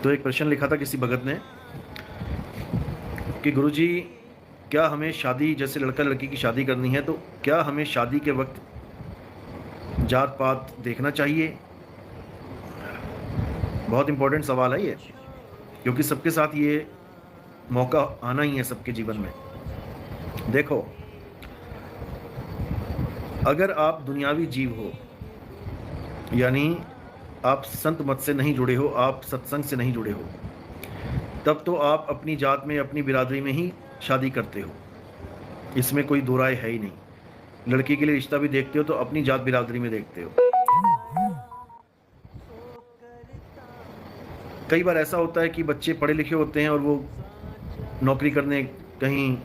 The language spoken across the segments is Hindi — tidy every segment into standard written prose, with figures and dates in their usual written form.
तो एक प्रश्न लिखा था किसी भगत ने कि गुरुजी, क्या हमें शादी, जैसे लड़का लड़की की शादी करनी है, तो क्या हमें शादी के वक्त जात पात देखना चाहिए? बहुत इंपॉर्टेंट सवाल है ये, क्योंकि सबके साथ ये मौका आना ही है सबके जीवन में। देखो, अगर आप दुनियावी जीव हो, यानी आप संत मत से नहीं जुड़े हो, आप सत्संग से नहीं जुड़े हो, तब तो आप अपनी जात में, अपनी बिरादरी में ही शादी करते हो। इसमें कोई दो राय है ही नहीं। लड़की के लिए रिश्ता भी देखते हो तो अपनी जात बिरादरी में देखते हो। कई बार ऐसा होता है कि बच्चे पढ़े लिखे होते हैं और वो नौकरी करने कहीं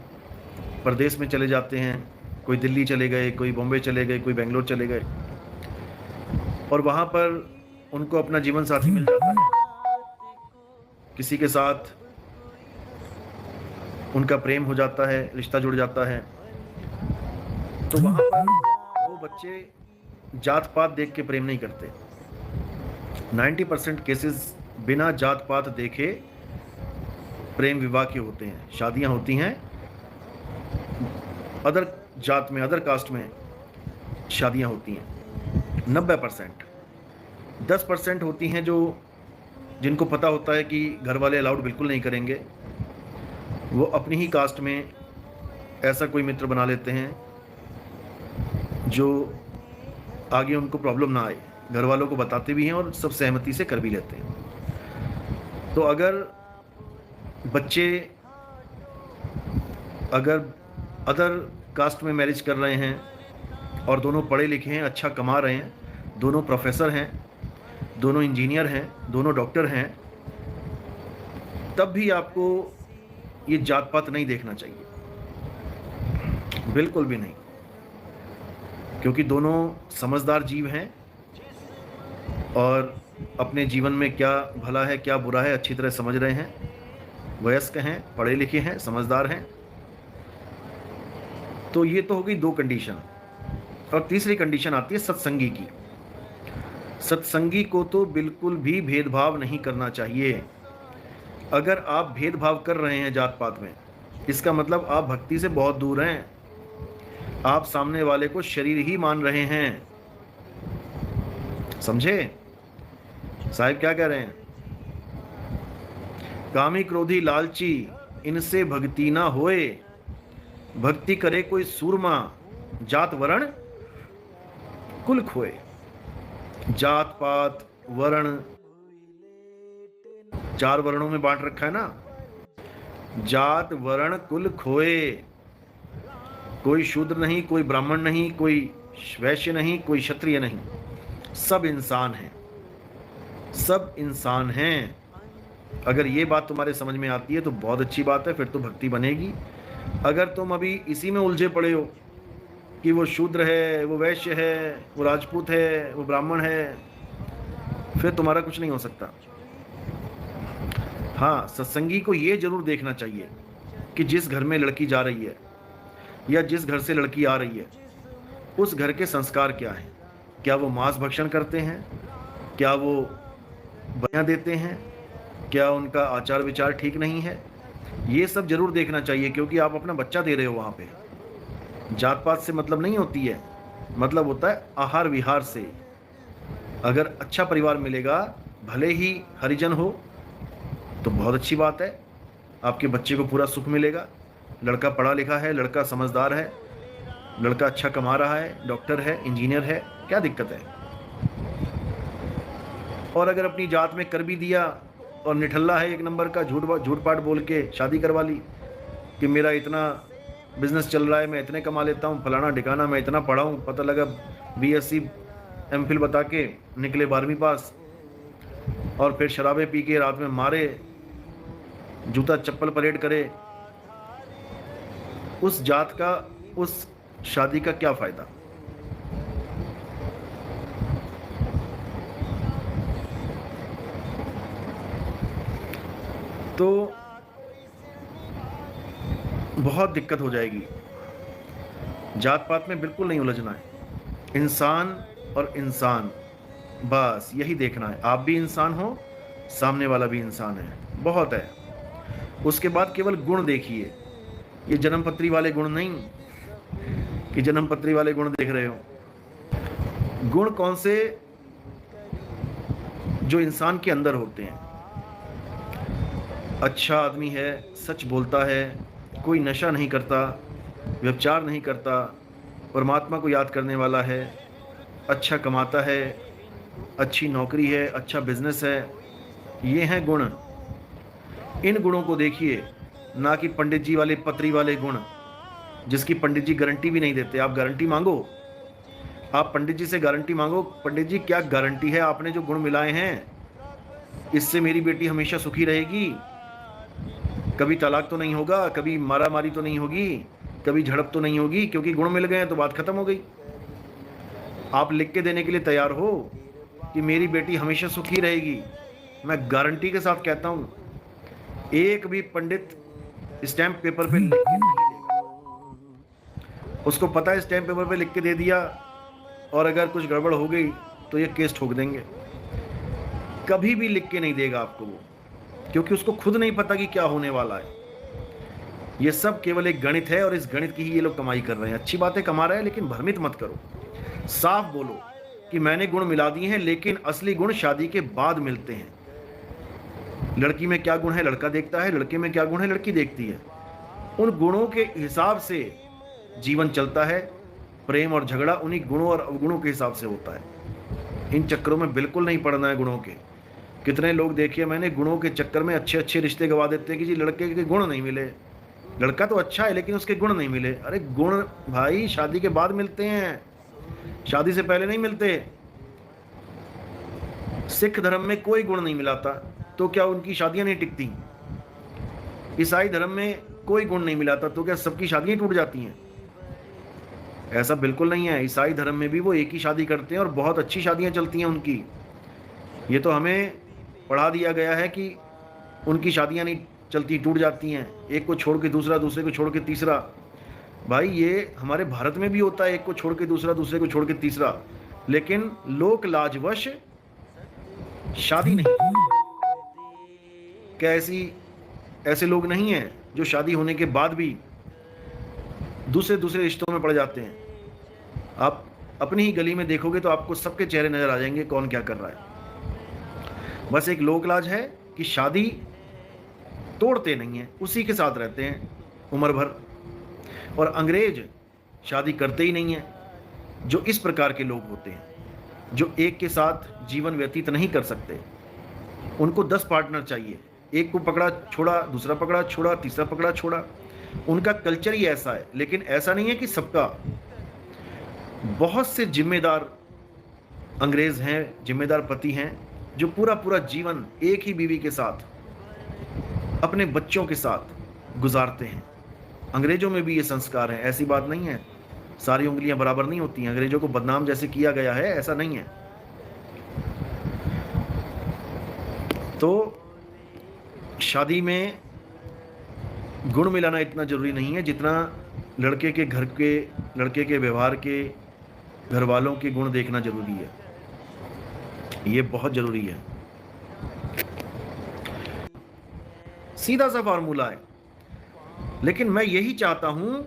प्रदेश में चले जाते हैं। कोई दिल्ली चले गए, कोई बॉम्बे चले गए, कोई बेंगलोर चले गए, और वहाँ पर उनको अपना जीवन साथी मिल जाता है। किसी के साथ उनका प्रेम हो जाता है, रिश्ता जुड़ जाता है। तो वहाँ पर वो बच्चे जात पात देख के प्रेम नहीं करते। 90% केसेस बिना जात पात देखे प्रेम विवाह के होते हैं, शादियां होती हैं। अदर जात में, अदर कास्ट में शादियां होती हैं 90%। 10% होती हैं जो, जिनको पता होता है कि घर वाले अलाउड बिल्कुल नहीं करेंगे, वो अपनी ही कास्ट में ऐसा कोई मित्र बना लेते हैं जो आगे उनको प्रॉब्लम ना आए। घर वालों को बताते भी हैं और सब सहमति से कर भी लेते हैं। तो अगर बच्चे अगर अदर कास्ट में मैरिज कर रहे हैं और दोनों पढ़े लिखे हैं, अच्छा कमा रहे हैं, दोनों प्रोफेसर हैं, दोनों इंजीनियर हैं, दोनों डॉक्टर हैं, तब भी आपको ये जात पात नहीं देखना चाहिए, बिल्कुल भी नहीं। क्योंकि दोनों समझदार जीव हैं और अपने जीवन में क्या भला है क्या बुरा है अच्छी तरह समझ रहे हैं, वयस्क हैं, पढ़े लिखे हैं, समझदार हैं। तो ये तो हो गई दो कंडीशन। और तीसरी कंडीशन आती है सत्संगी की। सत्संगी को तो बिल्कुल भी भेदभाव नहीं करना चाहिए। अगर आप भेदभाव कर रहे हैं जात पात में, इसका मतलब आप भक्ति से बहुत दूर हैं। आप सामने वाले को शरीर ही मान रहे हैं। समझे साहिब क्या कह रहे हैं? कामी क्रोधी लालची इनसे भक्ति ना होए, भक्ति करे कोई सूरमा, जात वर्ण कुल खोए। जात पात वर्ण, चार वर्णों में बांट रखा है ना। जात वर्ण कुल खोए। कोई शूद्र नहीं, कोई ब्राह्मण नहीं, कोई वैश्य नहीं, कोई क्षत्रिय नहीं, सब इंसान हैं, सब इंसान हैं। अगर ये बात तुम्हारे समझ में आती है तो बहुत अच्छी बात है, फिर तो भक्ति बनेगी। अगर तुम अभी इसी में उलझे पड़े हो कि वो शूद्र है, वो वैश्य है, वो राजपूत है, वो ब्राह्मण है, फिर तुम्हारा कुछ नहीं हो सकता। हाँ, सत्संगी को ये जरूर देखना चाहिए कि जिस घर में लड़की जा रही है या जिस घर से लड़की आ रही है, उस घर के संस्कार क्या हैं। क्या वो मांस भक्षण करते हैं? क्या वो बयां देते हैं? क्या उनका आचार विचार ठीक नहीं है? ये सब जरूर देखना चाहिए, क्योंकि आप अपना बच्चा दे रहे हो वहाँ पे। जात पात से मतलब नहीं होती है, मतलब होता है आहार विहार से। अगर अच्छा परिवार मिलेगा, भले ही हरिजन हो, तो बहुत अच्छी बात है, आपके बच्चे को पूरा सुख मिलेगा। लड़का पढ़ा लिखा है, लड़का समझदार है, लड़का अच्छा कमा रहा है, डॉक्टर है, इंजीनियर है, क्या दिक्कत है? और अगर अपनी जात में कर भी दिया और निठल्ला है एक नंबर का, झूठ पाठ बोल के शादी करवा ली कि मेरा इतना बिजनेस चल रहा है, मैं इतने कमा लेता हूँ, फलाना ठिकाना, मैं इतना पढ़ा हूँ, पता लगा BSc MPhil बता के निकले 12वीं पास, और फिर शराबें पी के रात में मारे, जूता चप्पल परेड करे, उस जात का, उस शादी का क्या फायदा? तो बहुत दिक्कत हो जाएगी। जात पात में बिल्कुल नहीं उलझना है। इंसान और इंसान, बस यही देखना है। आप भी इंसान हो सामने वाला भी इंसान है, बहुत है। उसके बाद केवल गुण देखिए, ये जन्मपत्री वाले गुण नहीं कि जन्मपत्री वाले गुण देख रहे हो। गुण कौन से? जो इंसान के अंदर होते हैं। अच्छा आदमी है, सच बोलता है, कोई नशा नहीं करता, व्यभिचार नहीं करता, परमात्मा को याद करने वाला है, अच्छा कमाता है, अच्छी नौकरी है, अच्छा बिजनेस है, ये हैं गुण। इन गुणों को देखिए, ना कि पंडित जी वाले पत्री वाले गुण, जिसकी पंडित जी गारंटी भी नहीं देते। आप गारंटी मांगो, आप पंडित जी से गारंटी मांगो, पंडित जी क्या गारंटी है आपने जो गुण मिलाए हैं इससे मेरी बेटी हमेशा सुखी रहेगी, कभी तलाक तो नहीं होगा, कभी मारा मारी तो नहीं होगी, कभी झड़प तो नहीं होगी, क्योंकि गुण मिल गए हैं तो बात खत्म हो गई। आप लिख के देने के लिए तैयार हो कि मेरी बेटी हमेशा सुखी रहेगी? मैं गारंटी के साथ कहता हूं, एक भी पंडित स्टैंप पेपर पे लिख के नहीं देगा। उसको पता है स्टैंप पेपर पे लिख के दे दिया और अगर कुछ गड़बड़ हो गई तो ये केस ठोक देंगे। कभी भी लिख के नहीं देगा आपको वो, क्योंकि उसको खुद नहीं पता कि क्या होने वाला है। ये सब केवल एक गणित है और इस गणित की ही ये लोग कमाई कर रहे हैं। अच्छी बातें कमा रहे हैं, लेकिन भ्रमित मत करो। साफ बोलो कि मैंने गुण मिला दिए हैं, लेकिन असली गुण शादी के बाद मिलते हैं। लड़की में क्या गुण है लड़का देखता है, लड़के में क्या गुण है लड़की देखती है। उन गुणों के हिसाब से जीवन चलता है। प्रेम और झगड़ा उन्हीं गुणों और अवगुणों के हिसाब से होता है। इन चक्करों में बिल्कुल नहीं पड़ना है गुणों के। कितने लोग देखिए मैंने, गुणों के चक्कर में अच्छे अच्छे रिश्ते गवा देते हैं कि जी लड़के के गुण नहीं मिले। लड़का तो अच्छा है लेकिन उसके गुण नहीं मिले। अरे गुण भाई शादी के बाद मिलते हैं, शादी से पहले नहीं मिलते। सिख धर्म में कोई गुण नहीं मिलाता तो क्या उनकी शादियां नहीं टिकती? ईसाई धर्म में कोई गुण नहीं मिलाता तो क्या सबकी शादियां टूट जाती हैं? ऐसा बिल्कुल नहीं है। ईसाई धर्म में भी वो एक ही शादी करते हैं और बहुत अच्छी शादियां चलती हैं उनकी। ये तो हमें पढ़ा दिया गया है कि उनकी शादियां नहीं चलती, टूट जाती हैं। एक को छोड़ के दूसरा, दूसरे को छोड़ के तीसरा। भाई ये हमारे भारत में भी होता है, एक को छोड़ के दूसरा, दूसरे को छोड़ के तीसरा, लेकिन लोक लाजवश शादी नहीं। क्या ऐसे लोग नहीं हैं जो शादी होने के बाद भी दूसरे दूसरे रिश्तों में पड़ जाते हैं? आप अपनी ही गली में देखोगे तो आपको सबके चेहरे नजर आ जाएंगे कौन क्या कर रहा है। बस एक लोक लाज है कि शादी तोड़ते नहीं हैं, उसी के साथ रहते हैं उम्र भर। और अंग्रेज शादी करते ही नहीं हैं। जो इस प्रकार के लोग होते हैं जो एक के साथ जीवन व्यतीत नहीं कर सकते, उनको 10 पार्टनर चाहिए। एक को पकड़ा छोड़ा, दूसरा पकड़ा छोड़ा, तीसरा पकड़ा छोड़ा। उनका कल्चर ही ऐसा है। लेकिन ऐसा नहीं है कि सबका। बहुत से जिम्मेदार अंग्रेज हैं, जिम्मेदार पति हैं जो पूरा पूरा जीवन एक ही बीवी के साथ, अपने बच्चों के साथ गुजारते हैं। अंग्रेजों में भी ये संस्कार है, ऐसी बात नहीं है। सारी उंगलियां बराबर नहीं होती हैं। अंग्रेजों को बदनाम जैसे किया गया है, ऐसा नहीं है। तो शादी में गुण मिलाना इतना जरूरी नहीं है जितना लड़के के घर के, लड़के के व्यवहार के, घर वालों के गुण देखना जरूरी है। ये बहुत जरूरी है। सीधा सा फार्मूला है। लेकिन मैं यही चाहता हूं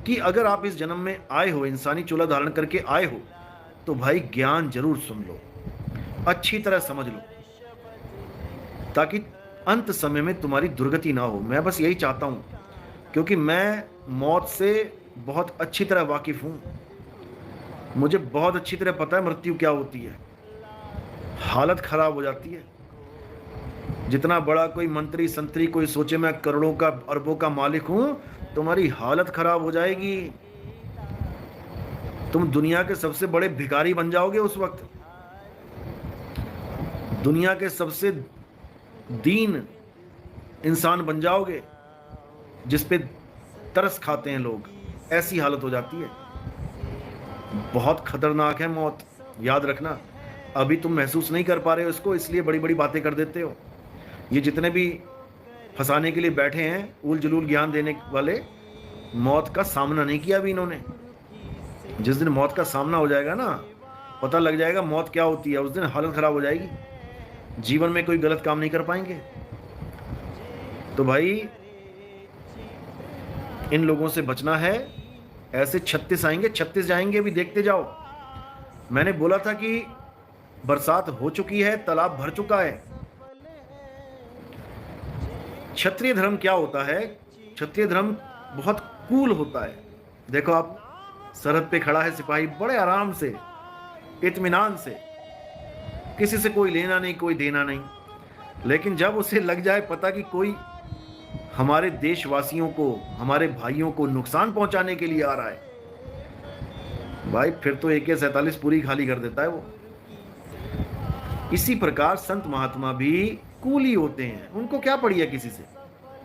कि अगर आप इस जन्म में आए हो, इंसानी चोला धारण करके आए हो, तो भाई ज्ञान जरूर सुन लो, अच्छी तरह समझ लो, ताकि अंत समय में तुम्हारी दुर्गति ना हो। मैं बस यही चाहता हूं, क्योंकि मैं मौत से बहुत अच्छी तरह वाकिफ हूं। मुझे बहुत अच्छी तरह पता है मृत्यु क्या होती है। हालत खराब हो जाती है। जितना बड़ा कोई मंत्री संतरी कोई सोचे मैं करोड़ों का अरबों का मालिक हूं, तुम्हारी हालत खराब हो जाएगी। तुम दुनिया के सबसे बड़े भिखारी बन जाओगे उस वक्त। दुनिया के सबसे दीन इंसान बन जाओगे, जिस पे तरस खाते हैं लोग। ऐसी हालत हो जाती है। बहुत खतरनाक है मौत, याद रखना। अभी तुम महसूस नहीं कर पा रहे हो इसको, इसलिए बड़ी बड़ी बातें कर देते हो। ये जितने भी फंसाने के लिए बैठे हैं, उल जलूल ज्ञान देने वाले, मौत का सामना नहीं किया अभी इन्होंने। जिस दिन मौत का सामना हो जाएगा ना, पता लग जाएगा मौत क्या होती है, उस दिन हालत खराब हो जाएगी। जीवन में कोई गलत काम नहीं कर पाएंगे। तो भाई इन लोगों से बचना है। ऐसे 36 आएंगे, 36 जाएंगे, भी देखते जाओ। मैंने बोला था कि बरसात हो चुकी है, तालाब भर चुका है। क्षत्रिय धर्म क्या होता है? क्षत्रिय धर्म बहुत कूल होता है। देखो, आप सरहद पे खड़ा है सिपाही, बड़े आराम से, इत्मीनान से, किसी से कोई लेना नहीं, कोई देना नहीं। लेकिन जब उसे लग जाए पता कि कोई हमारे देशवासियों को, हमारे भाइयों को नुकसान पहुंचाने के लिए आ रहा है, भाई फिर तो AK-47 पूरी खाली कर देता है वो। इसी प्रकार संत महात्मा भी कूली होते हैं, उनको क्या पड़ी है किसी से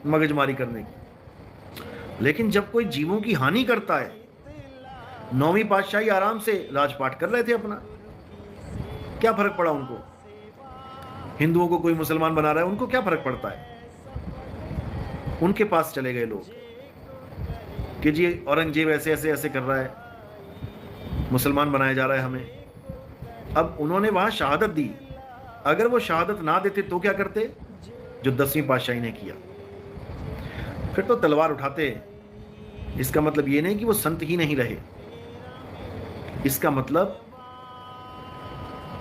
मगजमारी करने की। लेकिन जब कोई जीवों की हानि करता है, 9वीं पातशाही आराम से राजपाट कर रहे थे अपना, क्या फर्क पड़ा उनको? हिंदुओं को कोई मुसलमान बना रहा है, उनको क्या फर्क पड़ता है? उनके पास चले गए लोग कि जी औरंगजेब ऐसे ऐसे ऐसे कर रहा है, मुसलमान बनाया जा रहा है हमें। अब उन्होंने वहां शहादत दी। अगर वो शहादत ना देते तो क्या करते? जो 10वीं पातशाही ने किया, फिर तो तलवार उठाते। इसका मतलब ये नहीं कि वो संत ही नहीं रहे। इसका मतलब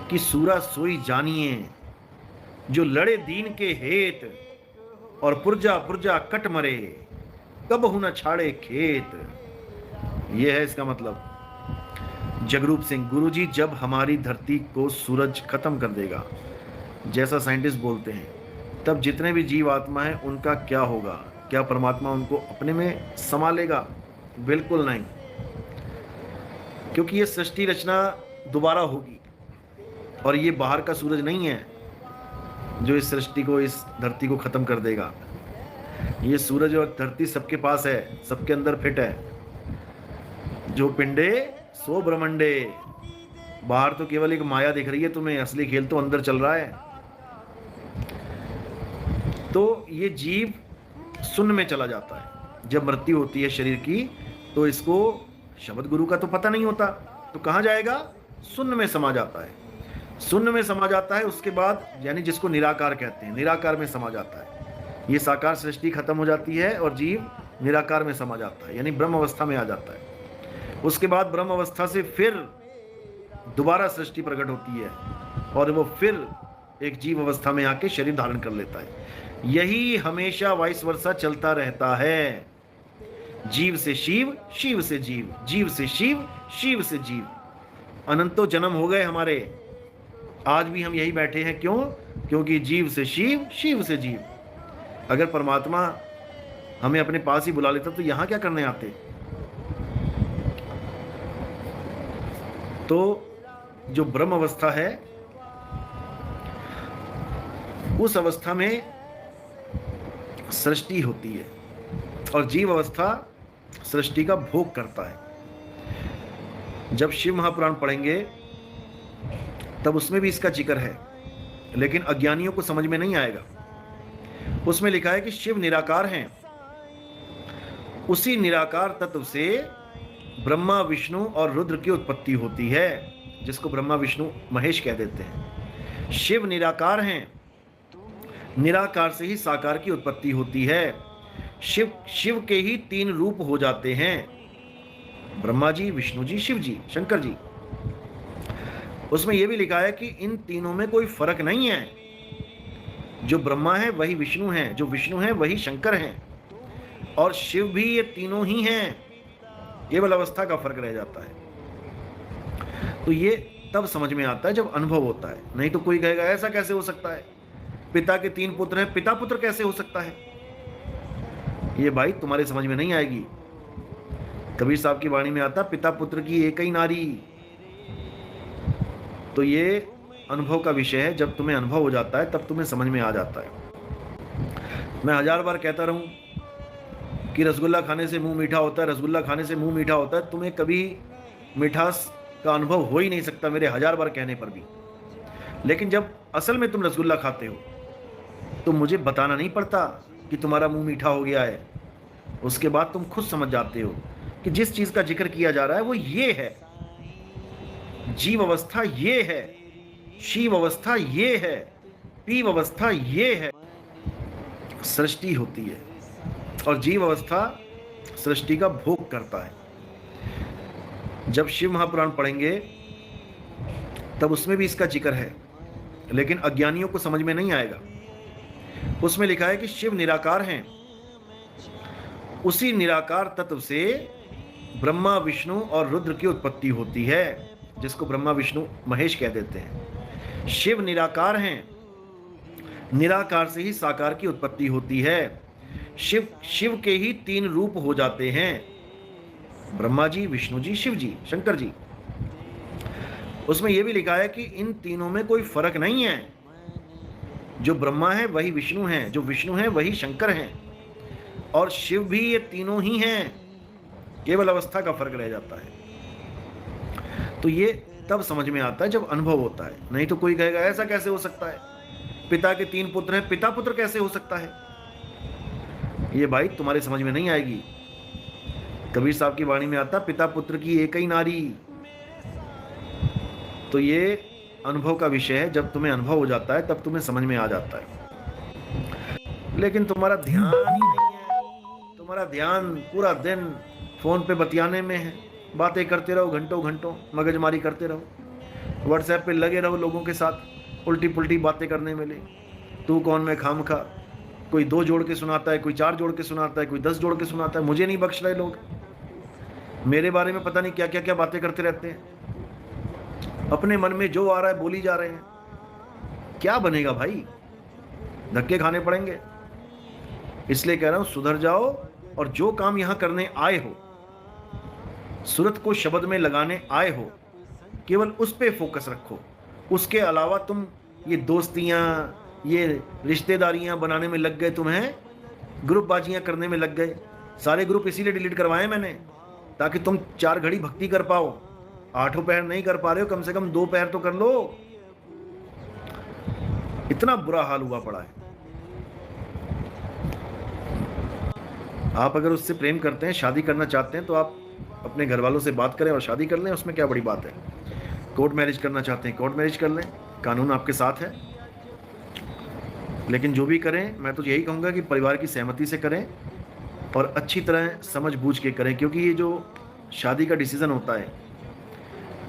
कि सूरा सोई जानिए, जो लड़े दीन के हेत, और पुरजा पुरजा कट मरे, कब हु न छाड़े खेत। यह है इसका मतलब। जगरूप सिंह, गुरुजी जब हमारी धरती को सूरज खत्म कर देगा, जैसा साइंटिस्ट बोलते हैं, तब जितने भी जीव आत्मा है उनका क्या होगा? क्या परमात्मा उनको अपने में समा लेगा? बिल्कुल नहीं, क्योंकि ये सृष्टि रचना दोबारा होगी, और ये बाहर का सूरज नहीं है जो इस सृष्टि को, इस धरती को खत्म कर देगा। ये सूरज और धरती सबके पास है, सबके अंदर फिट है। जो पिंडे सो ब्रह्मंडे। बाहर तो केवल एक माया दिख रही है तुम्हें, असली खेल तो अंदर चल रहा है। तो ये जीव शून्य में चला जाता है जब मृत्यु होती है शरीर की। तो इसको शब्द गुरु का तो पता नहीं होता, तो कहाँ जाएगा? शून्य में समा जाता है। शून्य में समा जाता है, उसके बाद यानी जिसको निराकार कहते हैं, निराकार में समा जाता है। ये साकार सृष्टि खत्म हो जाती है और जीव निराकार में समा जाता है, यानी ब्रह्म अवस्था में आ जाता है। उसके बाद ब्रह्म अवस्था से फिर दोबारा सृष्टि प्रकट होती है, और वो फिर एक जीव अवस्था में आके शरीर धारण कर लेता है। यही हमेशा वाइस वर्सा चलता रहता है। जीव से शिव, शिव से जीव, जीव से शिव, शिव से जीव। अनंतों जन्म हो गए हमारे, आज भी हम यही बैठे हैं। क्यों? क्योंकि जीव से शिव, शिव से जीव। अगर परमात्मा हमें अपने पास ही बुला लेता तो यहां क्या करने आते? तो जो ब्रह्म अवस्था है, उस अवस्था में सृष्टि होती है, और जीव अवस्था सृष्टि का भोग करता है। जब शिव महापुराण पढ़ेंगे तब उसमें भी इसका जिक्र है, लेकिन अज्ञानियों को समझ में नहीं आएगा। उसमें लिखा है कि शिव निराकार हैं, उसी निराकार तत्व से ब्रह्मा, विष्णु और रुद्र की उत्पत्ति होती है, जिसको ब्रह्मा विष्णु महेश कह देते हैं। शिव निराकार हैं, निराकार से ही साकार की उत्पत्ति होती है। शिव के ही 3 रूप हो जाते हैं, ब्रह्मा जी, विष्णु जी, शिव जी, शंकर जी। उसमें यह भी लिखा है कि इन तीनों में कोई फर्क नहीं है। जो ब्रह्मा है वही विष्णु है, जो विष्णु है वही शंकर हैं, और शिव भी ये तीनों ही हैं, केवल अवस्था का फर्क रह जाता है। तो ये तब समझ में आता है जब अनुभव होता है। नहीं तो कोई कहेगा ऐसा कैसे हो सकता है, पिता के 3 पुत्र हैं, पिता पुत्र कैसे हो सकता है? ये भाई तुम्हारे समझ में नहीं आएगी। कबीर साहब की वाणी में आता, पिता पुत्र की एक ही नारी। तो ये अनुभव का विषय है। जब तुम्हें अनुभव हो जाता है तब तुम्हें समझ में आ जाता है। मैं 1000 बार कहता रहूं कि रसगुल्ला खाने से मुंह मीठा होता है, रसगुल्ला खाने से मुंह मीठा होता है, तुम्हें कभी मिठास का अनुभव हो ही नहीं सकता मेरे 1000 बार कहने पर भी। लेकिन जब असल में तुम रसगुल्ला खाते हो तो मुझे बताना नहीं पड़ता कि तुम्हारा मुंह मीठा हो गया है। उसके बाद तुम खुद समझ जाते हो कि जिस चीज का जिक्र किया जा रहा है वो ये है, जीव अवस्था ये है, शिव अवस्था ये है, पीव अवस्था ये है, सृष्टि होती है, और जीव अवस्था सृष्टि का भोग करता है। जब शिव महापुराण पढ़ेंगे तब उसमें भी इसका जिक्र है, लेकिन अज्ञानियों को समझ में नहीं आएगा। उसमें लिखा है कि शिव निराकार हैं, उसी निराकार तत्व से ब्रह्मा विष्णु और रुद्र की उत्पत्ति होती है, जिसको ब्रह्मा विष्णु महेश कह देते हैं। शिव निराकार हैं, निराकार से ही साकार की उत्पत्ति होती है। शिव के ही 3 रूप हो जाते हैं, ब्रह्मा जी, विष्णु जी, शिव जी, शंकर जी। उसमें यह भी लिखा है कि इन तीनों में कोई फर्क नहीं है, जो ब्रह्मा है वही विष्णु है, जो विष्णु है वही शंकर हैं, और शिव भी ये तीनों ही हैं, केवल अवस्था का फर्क रह जाता है। तो ये तब समझ में आता है जब अनुभव होता है, नहीं तो कोई कहेगा ऐसा कैसे हो सकता है, पिता के 3 पुत्र हैं, पिता पुत्र कैसे हो सकता है। ये भाई तुम्हारे समझ में नहीं आएगी। कबीर साहब की वाणी में आता, पिता पुत्र की एक ही नारी। तो ये अनुभव का विषय है, जब तुम्हें अनुभव हो जाता है तब तुम्हें समझ में आ जाता है। लेकिन तुम्हारा ध्यान ही नहीं है, तुम्हारा ध्यान पूरा दिन फोन पे बतियाने में है, बातें करते रहो, घंटों घंटों मगजमारी करते रहो, व्हाट्सएप पे लगे रहो लोगों के साथ, उल्टी पुल्टी बातें करने में ले। तू कौन मैं खामखा, कोई 2 जोड़ के सुनाता है, कोई 4 जोड़ के सुनाता है, कोई 10 जोड़ के सुनाता है। मुझे नहीं बख्श रहे लोग, मेरे बारे में पता नहीं क्या क्या क्या बातें करते रहते हैं, अपने मन में जो आ रहा है बोली जा रहे हैं। क्या बनेगा भाई, धक्के खाने पड़ेंगे। इसलिए कह रहा हूं, सुधर जाओ, और जो काम यहां करने आए हो, सूरत को शब्द में लगाने आए हो, केवल उस पे फोकस रखो। उसके अलावा तुम ये दोस्तियां, ये रिश्तेदारियां बनाने में लग गए, तुम्हें ग्रुप बाजियां करने में लग गए। सारे ग्रुप इसीलिए डिलीट करवाए मैंने, ताकि तुम 4 घड़ी भक्ति कर पाओ। 8 पहर नहीं कर पा रहे हो, कम से कम 2 पहर तो कर लो। इतना बुरा हाल हुआ पड़ा है। आप अगर उससे प्रेम करते हैं, शादी करना चाहते हैं, तो आप अपने घर वालों से बात करें और शादी कर लें, उसमें क्या बड़ी बात है। कोर्ट मैरिज करना चाहते हैं, कोर्ट मैरिज कर लें, कानून आपके साथ है। लेकिन जो भी करें, मैं तो यही कहूँगा कि परिवार की सहमति से करें और अच्छी तरह समझ बूझ के करें, क्योंकि ये जो शादी का डिसीज़न होता है,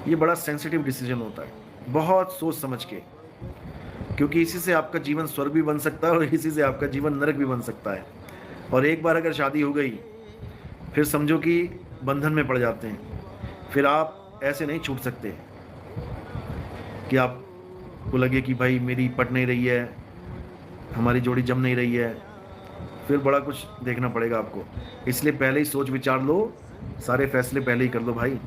ये बड़ा सेंसिटिव डिसीजन होता है, बहुत सोच समझ के, क्योंकि इसी से आपका जीवन स्वर्ग भी बन सकता है और इसी से आपका जीवन नरक भी बन सकता है। और एक बार अगर शादी हो गई, फिर समझो कि बंधन में पड़ जाते हैं। फिर आप ऐसे नहीं छूट सकते कि आपको लगे कि भाई मेरी पट नहीं रही है, हमारी जोड़ी जम नहीं रही है, फिर बड़ा कुछ देखना पड़ेगा आपको। इसलिए पहले ही सोच विचार लो, सारे फैसले पहले ही कर लो भाई।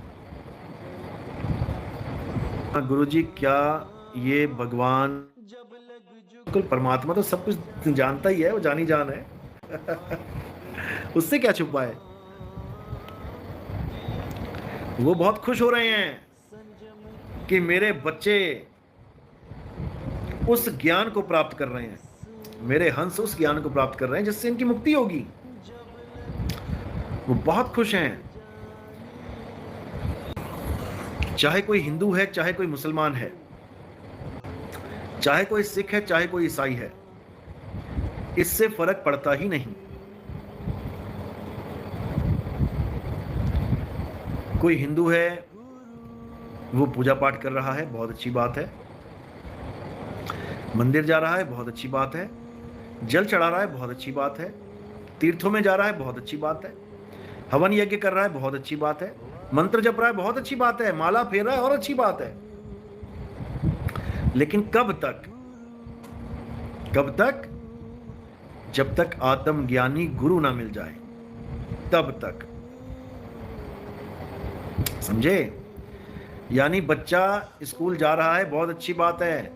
गुरुजी, क्या ये भगवान, बिल्कुल परमात्मा तो सब कुछ जानता ही है, वो जानी जान है उससे क्या छुपा है। वो बहुत खुश हो रहे हैं कि मेरे बच्चे उस ज्ञान को प्राप्त कर रहे हैं, मेरे हंस उस ज्ञान को प्राप्त कर रहे हैं जिससे इनकी मुक्ति होगी। वो बहुत खुश हैं। चाहे कोई हिंदू है, चाहे कोई मुसलमान है, चाहे कोई सिख है, चाहे कोई ईसाई है, इससे फर्क पड़ता ही नहीं। कोई हिंदू है, वो पूजा पाठ कर रहा है, बहुत अच्छी बात है। मंदिर जा रहा है, बहुत अच्छी बात है। जल चढ़ा रहा है, बहुत अच्छी बात है। तीर्थों में जा रहा है, बहुत अच्छी बात है। हवन यज्ञ कर रहा है, बहुत अच्छी बात है। मंत्र जप रहा है, बहुत अच्छी बात है। माला फेर रहा है, और अच्छी बात है। लेकिन कब तक? कब तक? जब तक आत्मज्ञानी गुरु ना मिल जाए, तब तक। समझे? यानी बच्चा स्कूल जा रहा है, बहुत अच्छी बात है।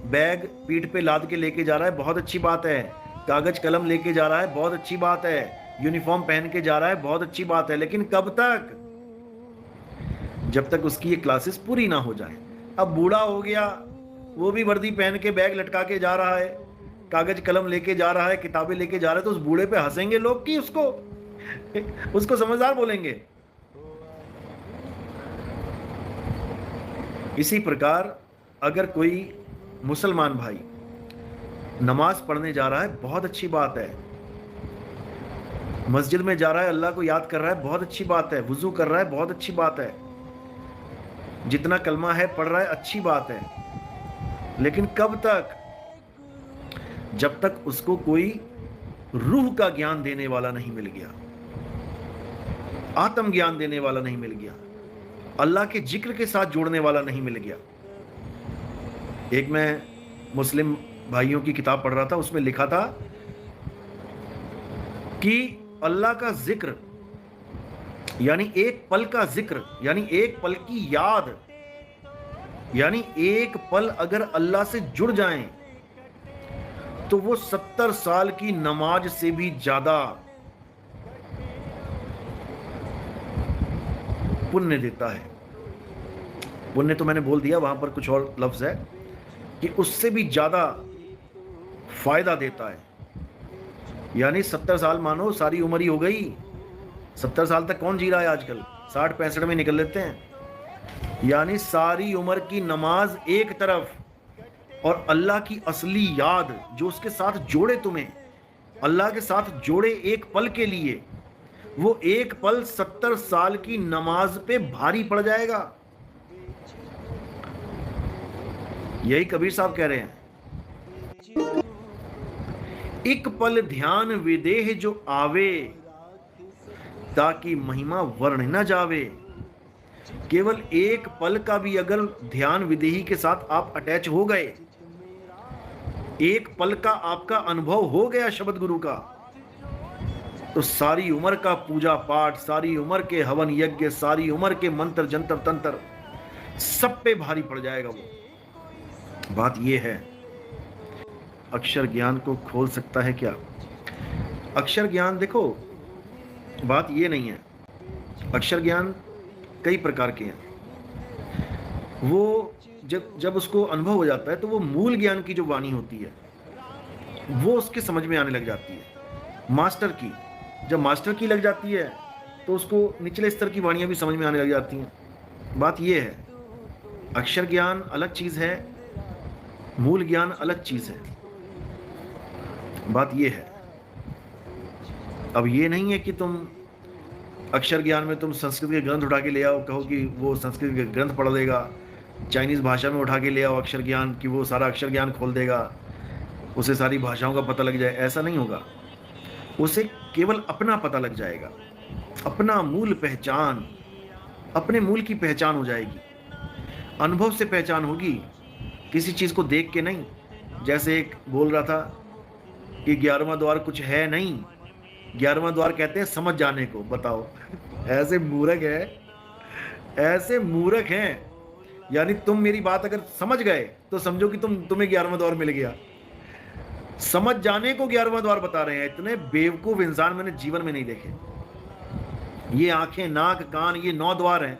बैग पीठ पे लाद के लेके जा रहा है, बहुत अच्छी बात है। कागज कलम लेके जा रहा है, बहुत अच्छी बात है। यूनिफॉर्म पहन के जा रहा है, बहुत अच्छी बात है। लेकिन कब तक? जब तक उसकी ये क्लासेस पूरी ना हो जाए। अब बूढ़ा हो गया, वो भी वर्दी पहन के बैग लटका के जा रहा है, कागज कलम लेके जा रहा है, किताबें लेके जा रहा है, तो उस बूढ़े पे हंसेंगे लोग कि उसको समझदार बोलेंगे। इसी प्रकार अगर कोई मुसलमान भाई नमाज पढ़ने जा रहा है, बहुत अच्छी बात है। मस्जिद में जा रहा है, अल्लाह को याद कर रहा है, बहुत अच्छी बात है। वुजू कर रहा है, बहुत अच्छी बात है। जितना कलमा है पढ़ रहा है, अच्छी बात है। लेकिन कब तक? जब तक उसको कोई रूह का ज्ञान देने वाला नहीं मिल गया, आत्म ज्ञान देने वाला नहीं मिल गया, अल्लाह के जिक्र के साथ जोड़ने वाला नहीं मिल गया। एक मैं मुस्लिम भाइयों की किताब पढ़ रहा था, उसमें लिखा था कि अल्लाह का जिक्र यानी एक पल का जिक्र, यानी एक पल की याद, यानी एक पल अगर अल्लाह से जुड़ जाएं तो वो 70 साल की नमाज से भी ज्यादा पुण्य देता है। पुण्य तो मैंने बोल दिया, वहां पर कुछ और लफ्ज है कि उससे भी ज्यादा फायदा देता है। यानी 70 साल मानो सारी उम्र ही हो गई। 70 साल तक कौन जी रहा है आजकल? 60-65 में निकल लेते हैं। यानी सारी उम्र की नमाज एक तरफ, और अल्लाह की असली याद जो उसके साथ जोड़े, तुम्हें अल्लाह के साथ जोड़े एक पल के लिए, वो एक पल 70 साल की नमाज पे भारी पड़ जाएगा। यही कबीर साहब कह रहे हैं, एक पल ध्यान विदेह जो आवे, ताकि महिमा वर्ण न जावे। केवल एक पल का भी अगर ध्यान विदेही के साथ आप अटैच हो गए, एक पल का आपका अनुभव हो गया शब्द गुरु का, तो सारी उम्र का पूजा पाठ, सारी उम्र के हवन यज्ञ, सारी उम्र के मंत्र जंतर तंत्र सब पे भारी पड़ जाएगा वो। बात ये है, अक्षर ज्ञान को खोल सकता है क्या? अक्षर ज्ञान, देखो बात ये नहीं है, अक्षर ज्ञान कई प्रकार के हैं। वो जब उसको अनुभव हो जाता है तो वो मूल ज्ञान की जो वाणी होती है वो उसके समझ में आने लग जाती है। मास्टर की, जब मास्टर की लग जाती है तो उसको निचले स्तर की वाणियां भी समझ में आने लग जाती हैं। बात ये है, अक्षर ज्ञान अलग चीज है, मूल ज्ञान अलग चीज है। बात ये है, अब ये नहीं है कि तुम अक्षर ज्ञान में तुम संस्कृत के ग्रंथ उठा के ले आओ, कहो कि वो संस्कृत के ग्रंथ पढ़ लेगा, चाइनीज भाषा में उठा के ले आओ अक्षर ज्ञान कि वो सारा अक्षर ज्ञान खोल देगा, उसे सारी भाषाओं का पता लग जाए। ऐसा नहीं होगा, उसे केवल अपना पता लग जाएगा, अपना मूल पहचान, अपने मूल की पहचान हो जाएगी। अनुभव से पहचान होगी, किसी चीज को देख के नहीं। जैसे एक बोल रहा था कि 11वां द्वार कुछ है नहीं, 11वां द्वार कहते हैं समझ जाने को। बताओ, ऐसे मूर्ख है, ऐसे मूर्ख हैं। यानी तुम मेरी बात अगर समझ गए तो समझो कि तुम्हें 11वां द्वार मिल गया। समझ जाने को 11वां द्वार बता रहे हैं। इतने बेवकूफ इंसान मैंने जीवन में नहीं देखे। ये आंखें, नाक, कान, ये 9 द्वार हैं,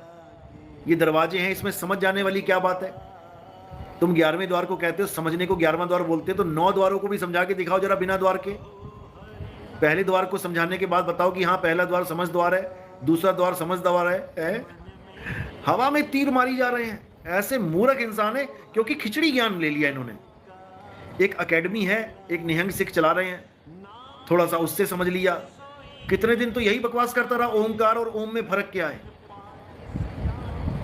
ये दरवाजे हैं, इसमें समझ जाने वाली क्या बात है? तुम 11वें द्वार को कहते हो, समझने को 11वां द्वार बोलते हो, तो 9 द्वारों को भी समझा के दिखाओ जरा बिना द्वार के। पहले द्वार को समझाने के बाद बताओ कि हाँ पहला द्वार समझ द्वार है, दूसरा द्वार समझ द्वार है। हवा में तीर मारी जा रहे हैं। ऐसे मूर्ख इंसान है, क्योंकि खिचड़ी ज्ञान ले लिया इन्होंने। एक एकेडमी है, एक निहंग सिख चला रहे हैं, थोड़ा सा उससे समझ लिया। कितने दिन तो यही बकवास करता रहा, ओमकार और ओम में फर्क क्या है,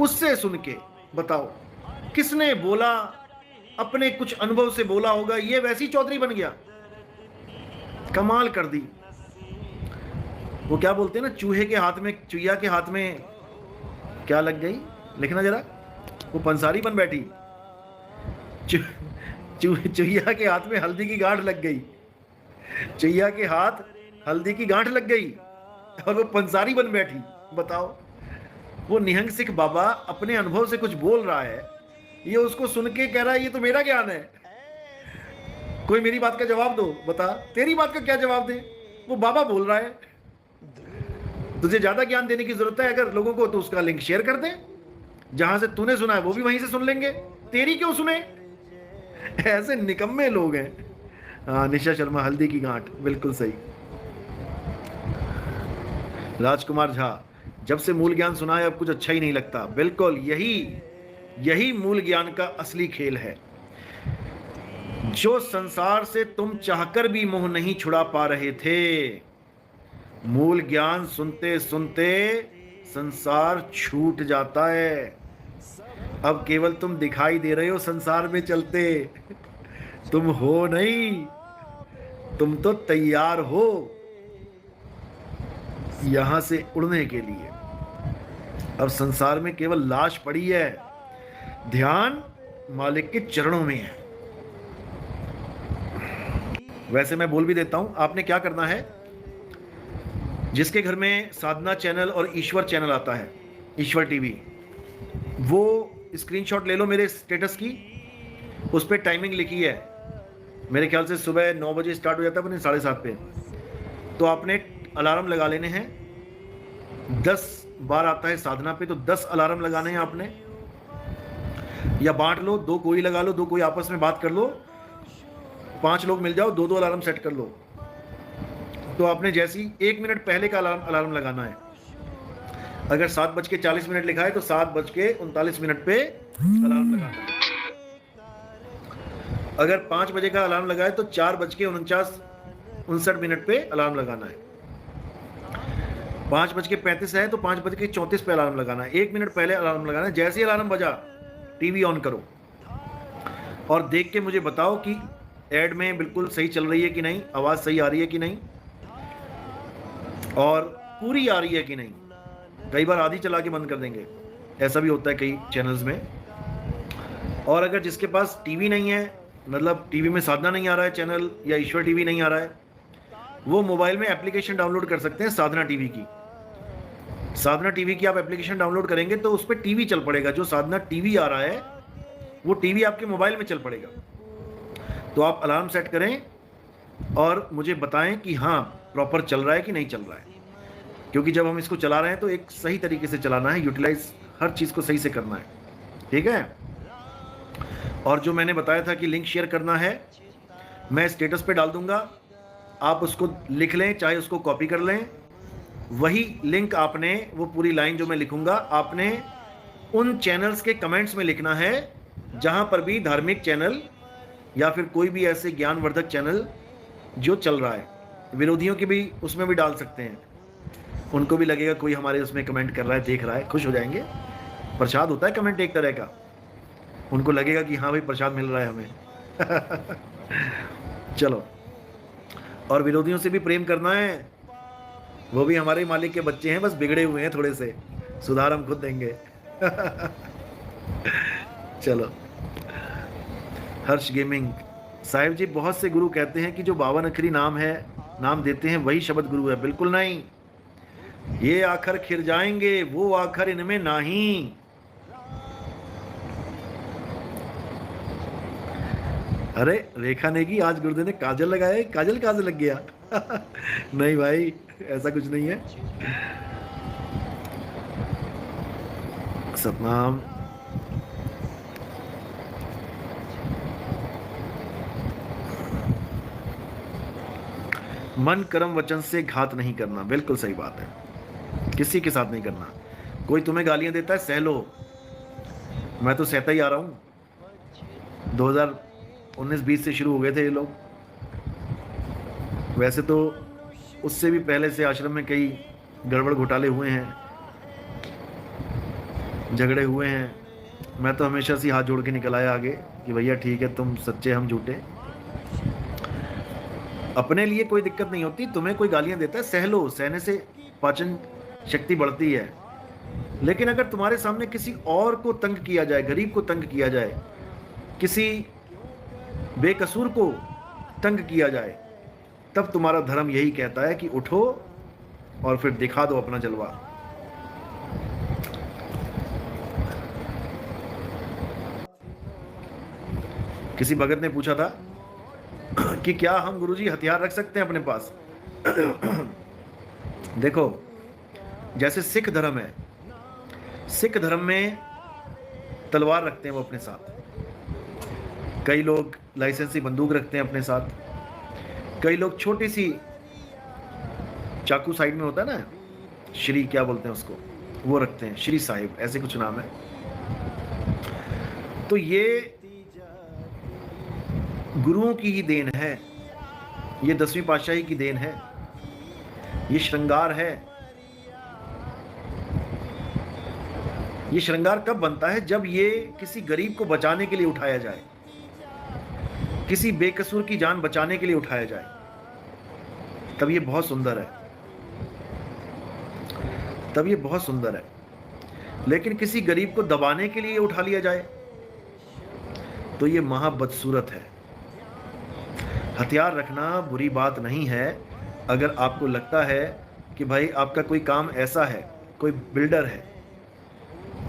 उससे सुन के बताओ किसने बोला? अपने कुछ अनुभव से बोला होगा, ये वैसी चौधरी बन गया। कमाल कर दी। वो क्या बोलते हैं ना, चूहे के हाथ में, चुईया के हाथ में क्या लग गई, लिखना जरा। वो पंसारी बन बैठी। चुईया के हाथ में हल्दी की गांठ लग गई, चुईया के हाथ हल्दी की गांठ लग गई और वो पंसारी बन बैठी। बताओ, वो निहंग सिख बाबा अपने अनुभव से कुछ बोल रहा है, ये उसको सुन के कह रहा है ये तो मेरा ज्ञान है, कोई मेरी बात का जवाब दो। बता, तेरी बात का क्या जवाब दे? वो बाबा बोल रहा है। तुझे ज्यादा ज्ञान देने की जरूरत है अगर लोगों को, तो उसका लिंक शेयर कर दे, जहां से तूने सुना है वो भी वहीं से सुन लेंगे, तेरी क्यों सुने? ऐसे निकम्मे लोग हैं। हाँ, निशा शर्मा, हल्दी की गांठ, बिल्कुल सही। राजकुमार झा, जब से मूल ज्ञान सुना है अब कुछ अच्छा ही नहीं लगता। बिल्कुल, यही मूल ज्ञान का असली खेल है। जो संसार से तुम चाहकर भी मोह नहीं छुड़ा पा रहे थे, मूल ज्ञान सुनते सुनते संसार छूट जाता है। अब केवल तुम दिखाई दे रहे हो संसार में चलते, तुम हो नहीं, तुम तो तैयार हो यहां से उड़ने के लिए। अब संसार में केवल लाश पड़ी है, ध्यान मालिक के चरणों में है। वैसे मैं बोल भी देता हूं, आपने क्या करना है, जिसके घर में साधना चैनल और ईश्वर चैनल आता है, ईश्वर टीवी, वो स्क्रीनशॉट ले लो मेरे स्टेटस की। उस पर टाइमिंग लिखी है, मेरे ख्याल से सुबह 9 बजे स्टार्ट हो जाता है, अपने 7:30 पे। तो आपने अलार्म लगा लेने हैं, 10 बार आता है साधना पे, तो 10 अलार्म लगाने हैं आपने, या बांट लो, 2 कोई लगा लो, 2 कोई आपस में बात कर लो, 5 लोग मिल जाओ, 2-2 अलार्म सेट कर लो। तो आपने जैसी 1 मिनट पहले का अलार्म लगाना है। अगर 7:40 लिखा है तो 7:39 पे अलार्म लगाना है। अगर 5 बजे का अलार्म लगा है तो 4:59 पे अलार्म लगाना है। 5:35 है तो 5:34 पे अलार्म लगाना है। 1 मिनट पहले अलार्म लगाना है। जैसे ही अलार्म बजा टीवी ऑन करो और देख के मुझे बताओ कि एड में बिल्कुल सही चल रही है कि नहीं, आवाज़ सही आ रही है कि नहीं, और पूरी आ रही है कि नहीं। कई बार आधी चला के बंद कर देंगे, ऐसा भी होता है कई चैनल्स में। और अगर जिसके पास टीवी नहीं है, मतलब टीवी में साधना नहीं आ रहा है चैनल, या ईश्वर टीवी नहीं आ रहा है, वो मोबाइल में एप्लीकेशन डाउनलोड कर सकते हैं साधना टीवी की। साधना टीवी की आप एप्लीकेशन डाउनलोड करेंगे तो उस पर टीवी चल पड़ेगा, जो साधना टीवी आ रहा है वो टीवी आपके मोबाइल में चल पड़ेगा। तो आप अलार्म सेट करें और मुझे बताएं कि हाँ प्रॉपर चल रहा है कि नहीं चल रहा है, क्योंकि जब हम इसको चला रहे हैं तो एक सही तरीके से चलाना है, यूटिलाइज हर चीज़ को सही से करना है, ठीक है। और जो मैंने बताया था कि लिंक शेयर करना है, मैं स्टेटस पे डाल दूंगा, आप उसको लिख लें, चाहे उसको कॉपी कर लें। वही लिंक आपने, वो पूरी लाइन जो मैं लिखूंगा, आपने उन चैनल्स के कमेंट्स में लिखना है जहां पर भी धार्मिक चैनल या फिर कोई भी ऐसे ज्ञानवर्धक चैनल जो चल रहा है। विरोधियों की भी उसमें भी डाल सकते हैं, उनको भी लगेगा कोई हमारे उसमें कमेंट कर रहा है, देख रहा है, खुश हो जाएंगे। प्रसाद होता है कमेंट एक तरह का, उनको लगेगा कि हाँ भाई प्रसाद मिल रहा है हमें। चलो, और विरोधियों से भी प्रेम करना है, वो भी हमारे मालिक के बच्चे हैं, बस बिगड़े हुए हैं थोड़े से, सुधार हम खुद देंगे। चलो, हर्ष गेमिंग साहिब जी, बहुत से गुरु कहते हैं कि जो 52 अक्षरी नाम देते हैं वही शब्द गुरु है। बिल्कुल नहीं, ये आखर खिर जाएंगे, वो आखर इनमें नहीं। अरे रेखा नेगी, आज गुरुदेव ने काजल लगाया, काजल काजल लग गया। नहीं भाई, ऐसा कुछ नहीं है। सतनाम। मन कर्म वचन से घात नहीं करना, बिल्कुल सही बात है, किसी के साथ नहीं करना। कोई तुम्हें गालियां देता है, सह लो, मैं तो सहता ही आ रहा हूं। 2019-20 से शुरू हो गए थे ये लोग, वैसे तो उससे भी पहले से आश्रम में कई गड़बड़ घोटाले हुए हैं, झगड़े हुए हैं। मैं तो हमेशा से हाथ जोड़ के निकल आया आगे कि भैया ठीक है, तुम सच्चे हम झूठे। अपने लिए कोई दिक्कत नहीं होती, तुम्हें कोई गालियां देता है, सह लो, सहने से पाचन शक्ति बढ़ती है। लेकिन अगर तुम्हारे सामने किसी और को तंग किया जाए, गरीब को तंग किया जाए, किसी बेकसूर को तंग किया जाए, तब तुम्हारा धर्म यही कहता है कि उठो और फिर दिखा दो अपना जलवा। किसी भगत ने पूछा था कि क्या हम गुरुजी हथियार रख सकते हैं अपने पास? देखो, जैसे सिख धर्म है, सिख धर्म में तलवार रखते हैं वो अपने साथ, कई लोग लाइसेंसी बंदूक रखते हैं अपने साथ, कई लोग छोटी सी चाकू साइड में होता है ना, श्री क्या बोलते हैं उसको, वो रखते हैं, श्री साहिब ऐसे कुछ नाम है। तो ये गुरुओं की ही देन है, ये 10वीं पातशाही की देन है, ये श्रृंगार है। ये श्रृंगार कब बनता है? जब ये किसी गरीब को बचाने के लिए उठाया जाए, किसी बेकसूर की जान बचाने के लिए उठाया जाए, तब ये बहुत सुंदर है, तब ये बहुत सुंदर है। लेकिन किसी गरीब को दबाने के लिए उठा लिया जाए तो ये महाबदसूरत है। हथियार रखना बुरी बात नहीं है। अगर आपको लगता है कि भाई आपका कोई काम ऐसा है, कोई बिल्डर है,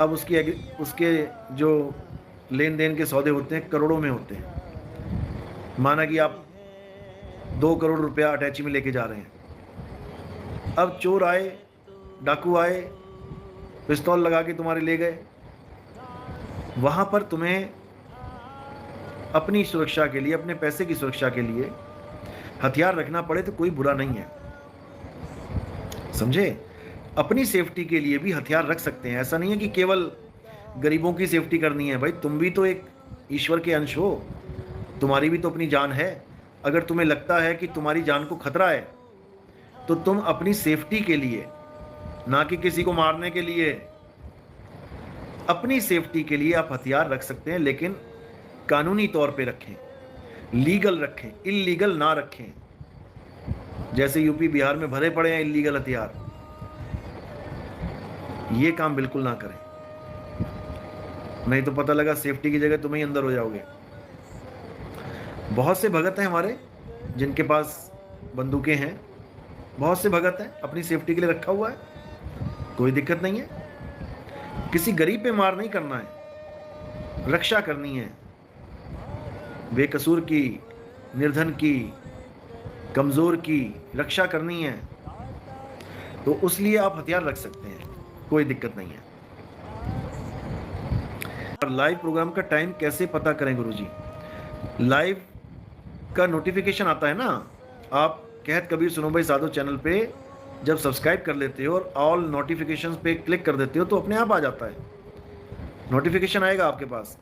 अब उसके जो लेन देन के सौदे होते हैं करोड़ों में होते हैं, माना कि आप 2 करोड़ रुपया अटैची में लेके जा रहे हैं, अब चोर आए, डाकू आए, पिस्तौल लगा के तुम्हारे ले गए, वहां पर तुम्हें अपनी सुरक्षा के लिए, अपने पैसे की सुरक्षा के लिए हथियार रखना पड़े तो कोई बुरा नहीं है, समझे? अपनी सेफ्टी के लिए भी हथियार रख सकते हैं। ऐसा नहीं है कि केवल गरीबों की सेफ्टी करनी है। भाई तुम भी तो एक ईश्वर के अंश हो, तुम्हारी भी तो अपनी जान है। अगर तुम्हें लगता है कि तुम्हारी जान को खतरा है तो तुम अपनी सेफ्टी के लिए, ना कि किसी को मारने के लिए, अपनी सेफ्टी के लिए आप हथियार रख सकते हैं, लेकिन कानूनी तौर पे रखें, लीगल रखें, इल्लीगल ना रखें। जैसे यूपी बिहार में भरे पड़े हैं इल्लीगल हथियार, ये काम बिल्कुल ना करें, नहीं तो पता लगा सेफ्टी की जगह तुम ही अंदर हो जाओगे। बहुत से भगत हैं हमारे जिनके पास बंदूकें हैं, बहुत से भगत हैं, अपनी सेफ्टी के लिए रखा हुआ है, कोई दिक्कत नहीं है। किसी गरीब पे मार नहीं करना है, रक्षा करनी है, बेकसूर की, निर्धन की, कमजोर की रक्षा करनी है, तो उसलिए आप हथियार रख सकते हैं, कोई दिक्कत नहीं है। और लाइव प्रोग्राम का टाइम कैसे पता करें गुरुजी? लाइव का नोटिफिकेशन आता है ना, आप कहत कबीर सुनो भाई साधो चैनल पे जब सब्सक्राइब कर लेते हो और ऑल नोटिफिकेशंस पे क्लिक कर देते हो तो अपने आप आ जाता है, नोटिफिकेशन आएगा आपके पास।